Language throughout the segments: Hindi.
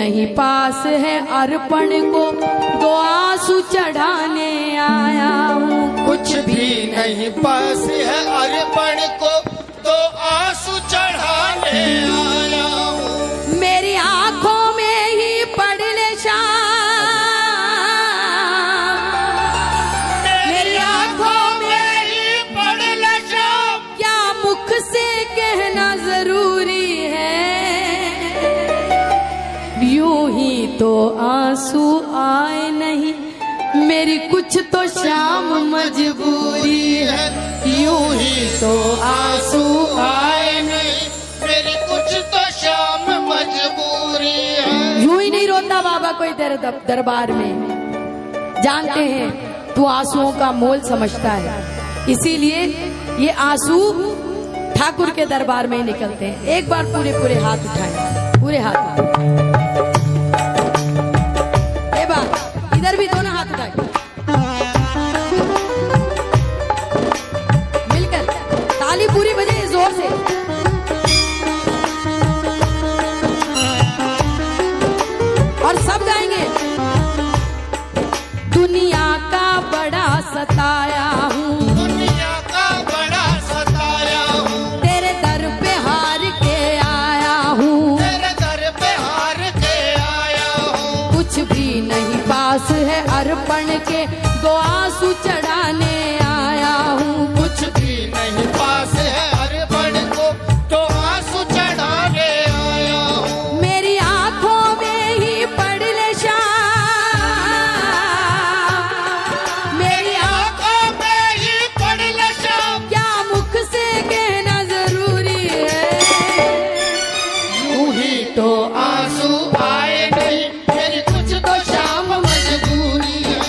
नहीं पास है अर्पण को, दो आंसू चढ़ाने आया हूँ। कुछ भी नहीं पास है अर्पण को, तो आंसू चढ़ाने आया हूँ। मेरी आंखों में ही पड़ ले शाम, मेरी आंखों में ही पड़ ले शाम, क्या मुख से कहना जरूरी है। यूं ही तो आंसू आए नहीं, मेरी कुछ तो शाम मजबूरी है। यूं ही तो आंसू आए नहीं, मेरी कुछ तो शाम मजबूरी है। यूं ही नहीं रोता बाबा कोई तेरे दरबार में। जानते हैं तू आंसुओं का मोल समझता है, इसीलिए ये आंसू ठाकुर के दरबार में ही निकलते हैं। एक बार पूरे पूरे हाथ उठाए, पूरे हाथ। ये बात इधर भी दोनों हाथ उठाए, मिलकर ताली पूरी बजे जोर से। और सब गाएंगे। दुनिया का बड़ा सताया हूँ, दुनिया का बड़ा सताया हूँ, तेरे दर पे हार के आया हूँ। तेरे दर पे हार के आया हूँ। कुछ भी नहीं पास है अर्पण के, दो आंसू चढ़ाने आया हूँ। कुछ भी नहीं पास है अर्पण को, तो आंसू चढ़ाने आया हूँ। मेरी आंखों में ही पड़ ले शाम, मेरी आंखों में ही पड़ ले शाम, क्या मुख से कहना जरूरी है। यूं ही तो आंसू आए नहीं, मेरी कुछ तो शाम मजबूरी है।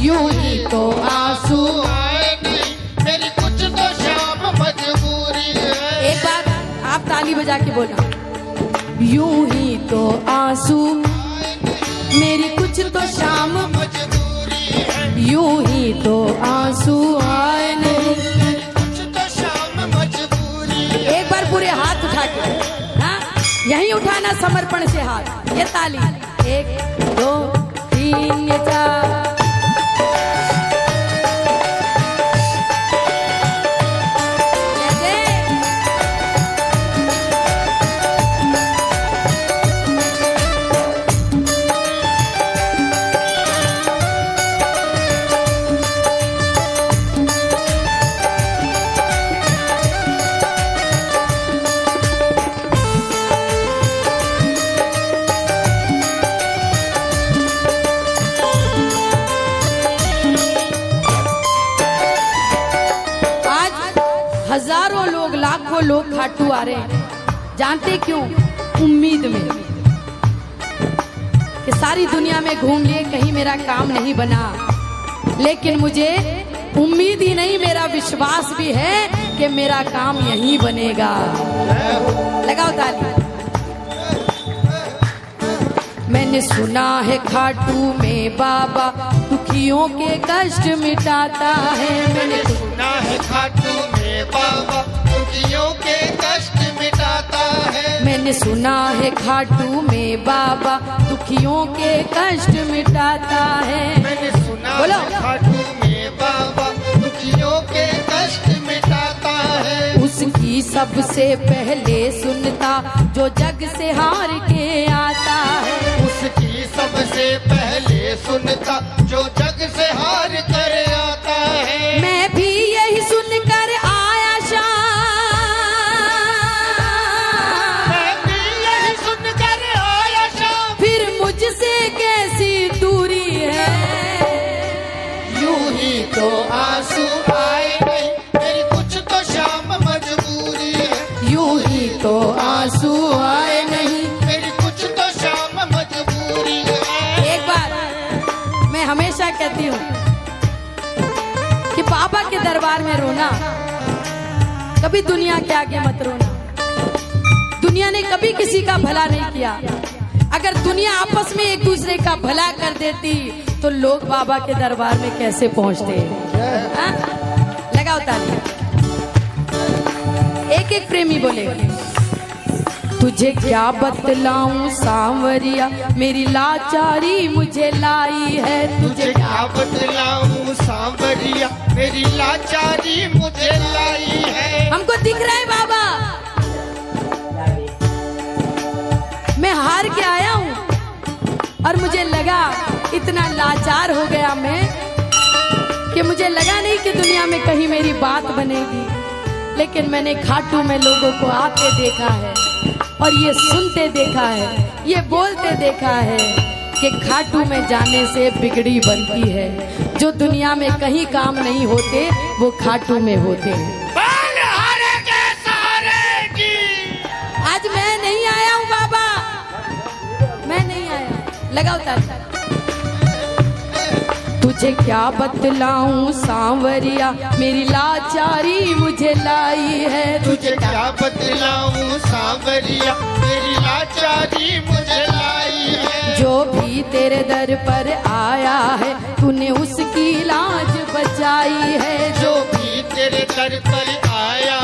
यूं ही तो आंसू। आए नहीं, मेरी कुछ तो शाम मजबूरी है। एक बार आप ताली बजा के बोला, यूं ही तो आंसू मेरी कुछ तो शाम, मजबूरी है। यूं ही तो आंसू आए नहीं। कुछ तो शाम मजबूरी है। एक बार पूरे हाथ उठा के, हाँ यही उठाना समर्पण से हाथ। ये ताली 1 2 3 4। हजारों लोग, लाखों लोग खाटू आ रहे हैं। जानते क्यों? उम्मीद में कि सारी दुनिया में घूम लिए, कहीं मेरा काम नहीं बना। लेकिन मुझे उम्मीद ही नहीं, मेरा विश्वास भी है कि मेरा काम यहीं बनेगा। लगाओ ताली। मैंने सुना है खाटू में बाबा दुखियों के कष्ट मिटाता है। मैंने सुना है खाटू में बाबा दुखियों के कष्ट मिटाता है। मैंने सुना है खाटू में बाबा दुखियों के कष्ट मिटाता है। मैंने सुना बोलो। है खाटू में बाबा दुखियों के कष्ट मिटाता है। उसकी सबसे पहले सुनता जो जग से हार के आता है। उसकी सबसे पहले सुनता जो जग से हार कर आता है। मैं भी यही सुनकर आया शाम, मैं भी यही सुनकर आया शाम, फिर मुझसे कैसी दूरी है। यूं ही तो आंसू आए नहीं, मेरी कुछ तो शाम मजबूरी है। यूं ही तो आंसू आए नहीं, मेरी कुछ तो शाम मजबूरी है। एक बार मैं हमेशा कहती हूँ कि बाबा के दरबार में रोना, कभी दुनिया के आगे मत रोना। दुनिया ने कभी किसी का भला नहीं किया। अगर दुनिया आपस में एक दूसरे का भला कर देती तो लोग बाबा के दरबार में कैसे पहुंचते। हाँ? लगाओ ताली। एक एक प्रेमी बोलेगा, तुझे क्या बतलाऊं सांवरिया, मेरी लाचारी मुझे लाई है। तुझे क्या बतलाऊं सांवरिया, मेरी लाचारी मुझे लाई है। हमको दिख रहा है बाबा, मैं हार के आया हूँ और मुझे लगा इतना लाचार हो गया मैं कि मुझे लगा नहीं कि दुनिया में कहीं मेरी बात बनेगी। लेकिन मैंने खाटू में लोगों को आते देखा है और ये सुनते देखा है, ये बोलते देखा है कि खाटू में जाने से बिगड़ी बनती है। जो दुनिया में कहीं काम नहीं होते वो खाटू में होते हैं। आज मैं नहीं आया हूँ बाबा, मैं नहीं आया। लगाओ ताली। तुझे क्या बतलाऊं सांवरिया, मेरी लाचारी मुझे लाई है। तुझे क्या बतलाऊं सांवरिया, मेरी लाचारी मुझे लाई है। जो भी तेरे दर पर आया है तूने उसकी लाज बचाई है। जो भी तेरे दर पर आया